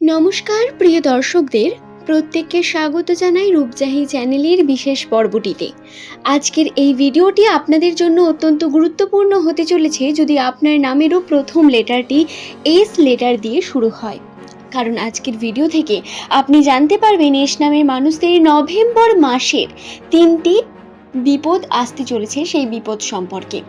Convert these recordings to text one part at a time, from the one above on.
নমস্কার প্রিয় দর্শকদের, প্রত্যেককে স্বাগত জানাই রূপজাহি চ্যানেলের বিশেষ পর্বটিতে। আজকের এই ভিডিওটি আপনাদের জন্য অত্যন্ত গুরুত্বপূর্ণ হতে চলেছে যদি আপনার নামেরও প্রথম লেটারটি এস লেটার দিয়ে শুরু হয়। কারণ আজকের ভিডিও থেকে আপনি জানতে পারবেন এস নামের মানুষদের নভেম্বর মাসের 3টি বিপদ আসতে চলেছে সেই বিপদ সম্পর্কে।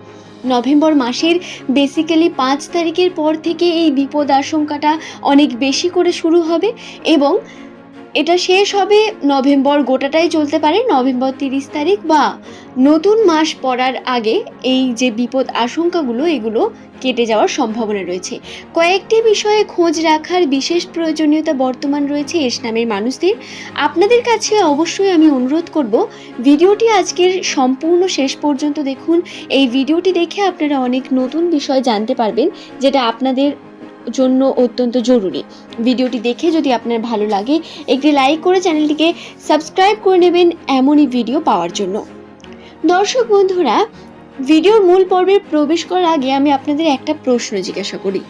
নভেম্বর মাসের বেসিক্যালি 5 তারিখের পর থেকে এই বিপদ আশঙ্কাটা অনেক বেশি করে শুরু হবে এবং এটা শেষ হবে নভেম্বর গোটাটাই চলতে পারে নভেম্বর 30 তারিখ বা নতুন মাস পড়ার আগে এই যে বিপদ আশঙ্কাগুলো এগুলো কেটে যাওয়ার সম্ভাবনা রয়েছে। কয়েকটি বিষয়ে খোঁজ রাখার বিশেষ প্রয়োজনীয়তা বর্তমান রয়েছে এস নামের মানুষদের। আপনাদের কাছে অবশ্যই আমি অনুরোধ করব ভিডিওটি আজকের সম্পূর্ণ শেষ পর্যন্ত দেখুন। এই ভিডিওটি দেখে আপনারা অনেক নতুন বিষয় জানতে পারবেন যেটা আপনাদের জন্য অত্যন্ত জরুরি। ভিডিওটি দেখে যদি আপনার ভালো লাগে একটি লাইক করে চ্যানেলটিকে সাবস্ক্রাইব করে নেবেন এমনই ভিডিও পাওয়ার জন্য। দর্শক বন্ধুরা, ভিডিওর মূল পর্বে প্রবেশ করার আগে আমি আপনাদের একটা প্রশ্ন জিজ্ঞাসা করি।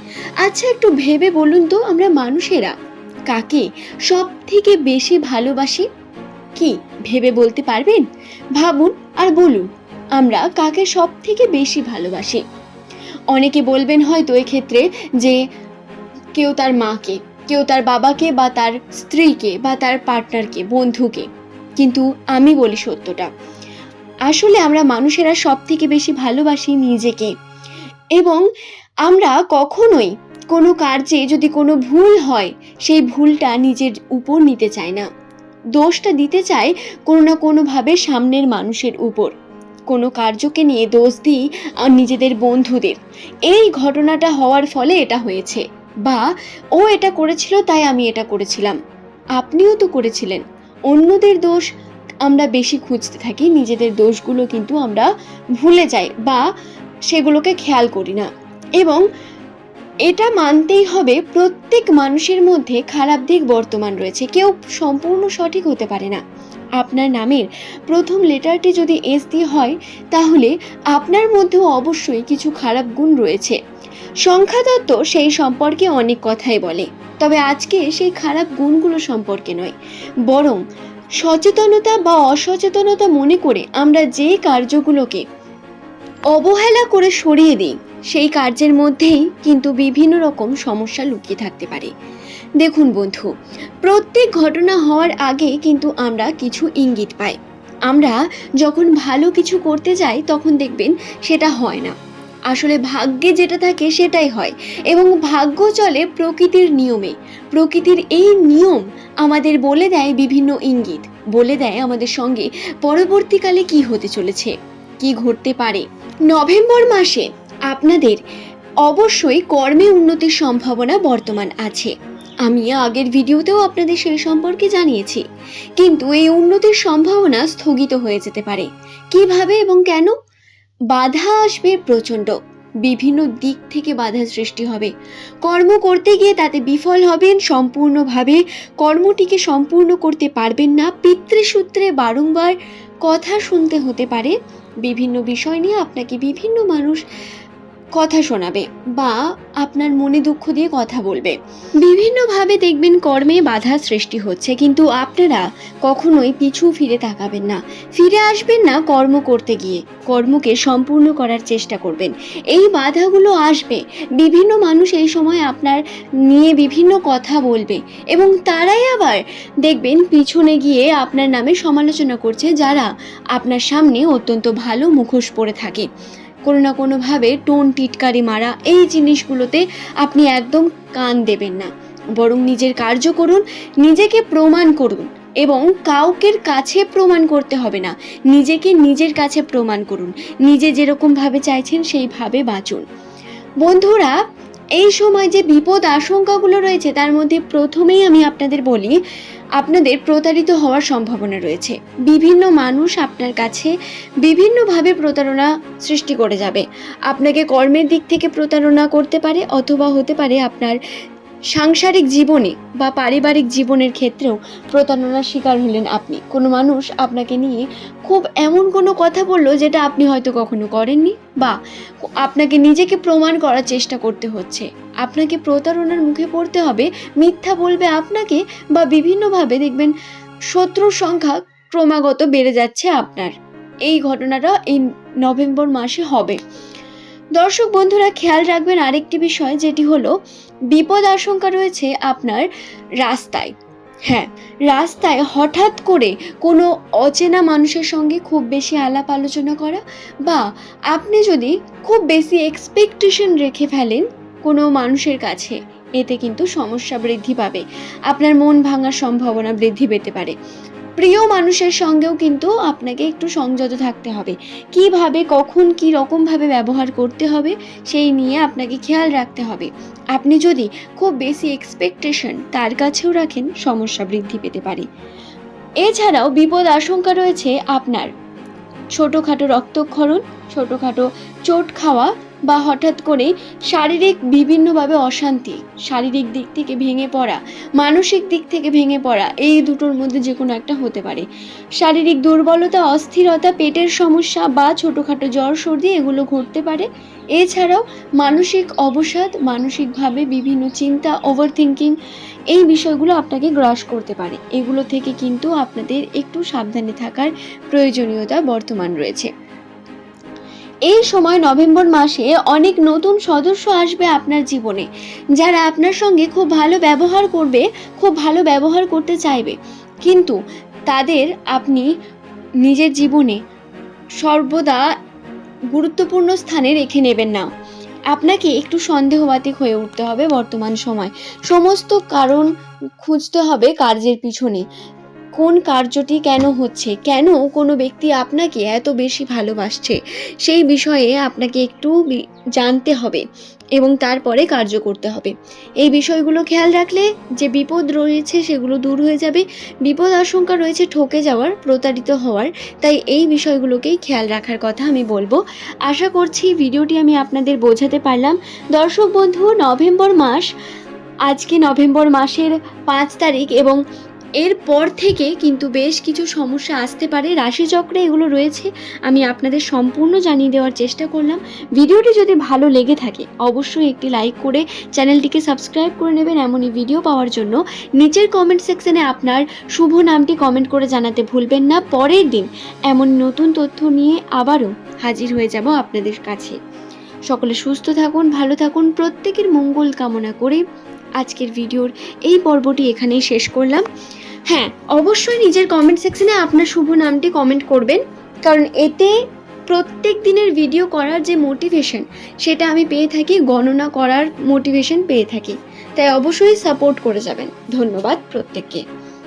আচ্ছা, একটু ভেবে বলুন তো, আমরা মানুষেরা কাকে সব থেকে বেশি ভালোবাসি? কি ভেবে বলতে পারবেন? ভাবুন আর বলুন, আমরা কাকে সব থেকে বেশি ভালোবাসি? অনেকে বলবেন হয়তো এক্ষেত্রে যে কেউ তার মাকে, কেউ তার বাবাকে বা তার স্ত্রীকে বা তার পার্টনারকে, বন্ধুকে। কিন্তু আমি বলি সত্যটা, আসলে আমরা মানুষেরা সব থেকে বেশি ভালোবাসি নিজেকে। এবং আমরা কখনোই কোনো কার্যে যদি কোনো ভুল হয় সেই ভুলটা নিজের উপর নিতে চাই না, দোষটা দিতে চাই কোনো না কোনোভাবে সামনের মানুষের উপর। কোনো কার্যকে নিয়ে দোষ দিই নিজেদের বন্ধুদের, এই ঘটনাটা হওয়ার ফলে এটা হয়েছে, বা ও এটা করেছিল তাই আমি এটা করেছিলাম, আপনিও তো করেছিলেন। অন্যদের দোষ আমরা বেশি খুঁজতে থাকি, নিজেদের দোষগুলো কিন্তু আমরা ভুলে যাই বা সেগুলোকে খেয়াল করি না। এবং এটা মানতেই হবে প্রত্যেক মানুষের মধ্যে খারাপ দিক বর্তমান রয়েছে, কেউ সম্পূর্ণ সঠিক হতে পারে না। আপনার নামের প্রথম লেটারটি যদি এস দিয়ে হয় তাহলে আপনার মধ্যেও অবশ্যই কিছু খারাপ গুণ রয়েছে। সংখ্যাতত্ত্ব সেই সম্পর্কে অনেক কথাই বলে, তবে আজকে সেই খারাপ গুণগুলো সম্পর্কে নয়, বরং সচেতনতা বা অসচেতনতা মনে করে আমরা যে কার্যগুলোকে অবহেলা করে সরিয়ে দিই সেই কার্যের মধ্যেই কিন্তু বিভিন্ন রকম সমস্যা লুকিয়ে থাকতে পারে। দেখুন বন্ধু, প্রত্যেক ঘটনা হওয়ার আগে কিন্তু আমরা কিছু ইঙ্গিত পাই। আমরা যখন ভালো কিছু করতে যাই তখন দেখবেন সেটা হয় না, আসলে ভাগ্যে যেটা থাকে সেটাই হয়। এবং ভাগ্য চলে প্রকৃতির নিয়মে। প্রকৃতির এই নিয়ম আমাদের বলে দেয় বিভিন্ন ইঙ্গিত, বলে দেয় আমাদের সঙ্গে পরবর্তীকালে কি হতে চলেছে, কি ঘটতে পারে। নভেম্বর মাসে আপনাদের অবশ্যই কর্মে উন্নতির সম্ভাবনা বর্তমান আছে। আমি আগের ভিডিওতেও আপনাদের সেই সম্পর্কে জানিয়েছি, কিন্তু এই উন্নতির সম্ভাবনা স্থগিত হয়ে যেতে পারে। কিভাবে এবং কেন? বাধা আসবে প্রচণ্ড, বিভিন্ন দিক থেকে বাধা সৃষ্টি হবে। কর্ম করতে গিয়ে তাতে বিফল হবেন, সম্পূর্ণভাবে কর্মটিকে সম্পূর্ণ করতে পারবেন না। পিতৃসূত্রে বারংবার কথা শুনতে হতে পারে, বিভিন্ন বিষয় নিয়ে আপনাকে বিভিন্ন মানুষ কথা শোনাবে বা আপনার মনে দুঃখ দিয়ে কথা বলবে। বিভিন্নভাবে দেখবেন কর্মে বাধা সৃষ্টি হচ্ছে, কিন্তু আপনারা কখনোই পিছু ফিরে তাকাবেন না, ফিরে আসবেন না। কর্ম করতে গিয়ে কর্মকে সম্পূর্ণ করার চেষ্টা করবেন। এই বাধাগুলো আসবে, বিভিন্ন মানুষ এই সময় আপনার নিয়ে বিভিন্ন কথা বলবে এবং তারাই আবার দেখবেন পিছনে গিয়ে আপনার নামে সমালোচনা করছে, যারা আপনার সামনে অত্যন্ত ভালো মুখোশ পরে থাকে। কোনো না কোনোভাবে টোন টিটকারি মারা, এই জিনিসগুলোতে আপনি একদম কান দেবেন না, বরং নিজের কার্য করুন, নিজেকে প্রমাণ করুন। এবং কাউকের কাছে প্রমাণ করতে হবে না, নিজেকে নিজের কাছে প্রমাণ করুন। নিজে যেরকমভাবে চাইছেন সেইভাবে বাঁচুন। বন্ধুরা, এই সময় যে বিপদ আশঙ্কাগুলো রয়েছে তার মধ্যে প্রথমেই আমি আপনাদের বলি, আপনাদের প্রতারিত হওয়ার সম্ভাবনা রয়েছে। বিভিন্ন মানুষ আপনার কাছে বিভিন্নভাবে প্রতারণা সৃষ্টি করে যাবে। আপনাকে কর্মের দিক থেকে প্রতারণা করতে পারে, অথবা হতে পারে আপনার সাংসারিক জীবনে বা পারিবারিক জীবনের ক্ষেত্রেও প্রতারণার শিকার হলেন আপনি। কোনো মানুষ আপনাকে নিয়ে খুব এমন কোনো কথা বললো যেটা আপনি হয়তো কখনো করেননি, বা আপনাকে নিজেকে প্রমাণ করার চেষ্টা করতে হচ্ছে, আপনাকে প্রতারণার মুখে পড়তে হবে, মিথ্যা বলবে আপনাকে, বা বিভিন্নভাবে দেখবেন শত্রুর সংখ্যা ক্রমাগত বেড়ে যাচ্ছে আপনার। এই ঘটনাটা এই নভেম্বর মাসে হবে। দর্শক বন্ধুরা, খেয়াল রাখবেন আরেকটি বিষয়, যেটি হলো বিপদ আশঙ্কা রয়েছে আপনার রাস্তায়। হ্যাঁ, রাস্তায় হঠাৎ করে কোনো অচেনা মানুষের সঙ্গে খুব বেশি আলাপ আলোচনা করা, বা আপনি যদি খুব বেশি এক্সপেকটেশন রেখে ফেলেন কোনো মানুষের কাছে, এতে কিন্তু সমস্যা বৃদ্ধি পাবে, আপনার মন ভাঙার সম্ভাবনা বৃদ্ধি পেতে পারে। প্রিয় মানুষের সঙ্গেও কিন্তু আপনাকে একটু সংযত থাকতে হবে, কিভাবে কখন কী রকমভাবে ব্যবহার করতে হবে সেই নিয়ে আপনাকে খেয়াল রাখতে হবে। আপনি যদি খুব বেশি এক্সপেকটেশন তার কাছেও রাখেন, সমস্যা বৃদ্ধি পেতে পারে। এছাড়াও বিপদ আশঙ্কা রয়েছে আপনার ছোটোখাটো রক্তক্ষরণ, ছোটোখাটো চোট খাওয়া, বা হঠাৎ করে শারীরিক বিভিন্নভাবে অশান্তি, শারীরিক দিক থেকে ভেঙে পড়া, মানসিক দিক থেকে ভেঙে পড়া, এই দুটোর মধ্যে যে কোনো একটা হতে পারে। শারীরিক দুর্বলতা, অস্থিরতা, পেটের সমস্যা বা ছোটোখাটো জ্বর সর্দি এগুলো ঘটতে পারে। এছাড়াও মানসিক অবসাদ, মানসিকভাবে বিভিন্ন চিন্তা, ওভারথিঙ্কিং, এই বিষয়গুলো আপনাকে গ্রাস করতে পারে। এগুলো থেকে কিন্তু আপনাদের একটু সাবধানে থাকার প্রয়োজনীয়তা বর্তমান রয়েছে। এই সময় নভেম্বর মাসে অনেক নতুন সদস্য আসবে আপনার জীবনে, যারা আপনার সঙ্গে খুব ভালো ব্যবহার করবে, খুব ভালো ব্যবহার করতে চাইবে, কিন্তু তাদের আপনি নিজের জীবনে সর্বদা গুরুত্বপূর্ণ স্থানে রেখে নেবেন না। আপনাকে একটু সন্দেহবাতিক হয়ে উঠতে হবে বর্তমান সময়। সমস্ত কারণ খুঁজতে হবে কার্যের পিছনে, কোন কার্যটি কেন হচ্ছে, কেন কোনো ব্যক্তি আপনাকে এত বেশি ভালোবাসছে, সেই বিষয়ে আপনাকে একটু জানতে হবে এবং তারপরে কার্য করতে হবে। এই বিষয়গুলো খেয়াল রাখলে যে বিপদ রয়েছে সেগুলো দূর হয়ে যাবে। বিপদ আশঙ্কা রয়েছে ঠকে যাওয়ার, প্রতারিত হওয়ার, তাই এই বিষয়গুলোকেই খেয়াল রাখার কথা আমি বলবো। আশা করছি ভিডিওটি আমি আপনাদের বোঝাতে পারলাম। দর্শক বন্ধু, নভেম্বর মাস, আজকে নভেম্বর মাসের 5 তারিখ, এবং এরপর থেকে কিন্তু বেশ কিছু সমস্যা আসতে পারে। রাশিচক্রে এগুলো রয়েছে, আমি আপনাদের সম্পূর্ণ জানিয়ে দেওয়ার চেষ্টা করলাম। ভিডিওটি যদি ভালো লেগে থাকে অবশ্যই একটি লাইক করে চ্যানেলটিকে সাবস্ক্রাইব করে নেবেন এমনই ভিডিও পাওয়ার জন্য। নিচের কমেন্ট সেকশনে আপনার শুভ নামটি কমেন্ট করে জানাতে ভুলবেন না। পরের দিন এমন নতুন তথ্য নিয়ে আবারও হাজির হয়ে যাব আপনাদের কাছে। সকলে সুস্থ থাকুন, ভালো থাকুন, প্রত্যেকের মঙ্গল কামনা করে আজকের ভিডিওর এই পর্বটি এখানেই শেষ করলাম। হ্যাঁ, অবশ্যই নিজের কমেন্ট সেকশনে আপনার শুভ নামটি কমেন্ট করবেন, কারণ এতে প্রত্যেক দিনের ভিডিও করার যে মোটিভেশন সেটা আমি পেয়ে থাকি, গণনা করার মোটিভেশন পেয়ে থাকি, তাই অবশ্যই সাপোর্ট করে যাবেন। ধন্যবাদ প্রত্যেককে।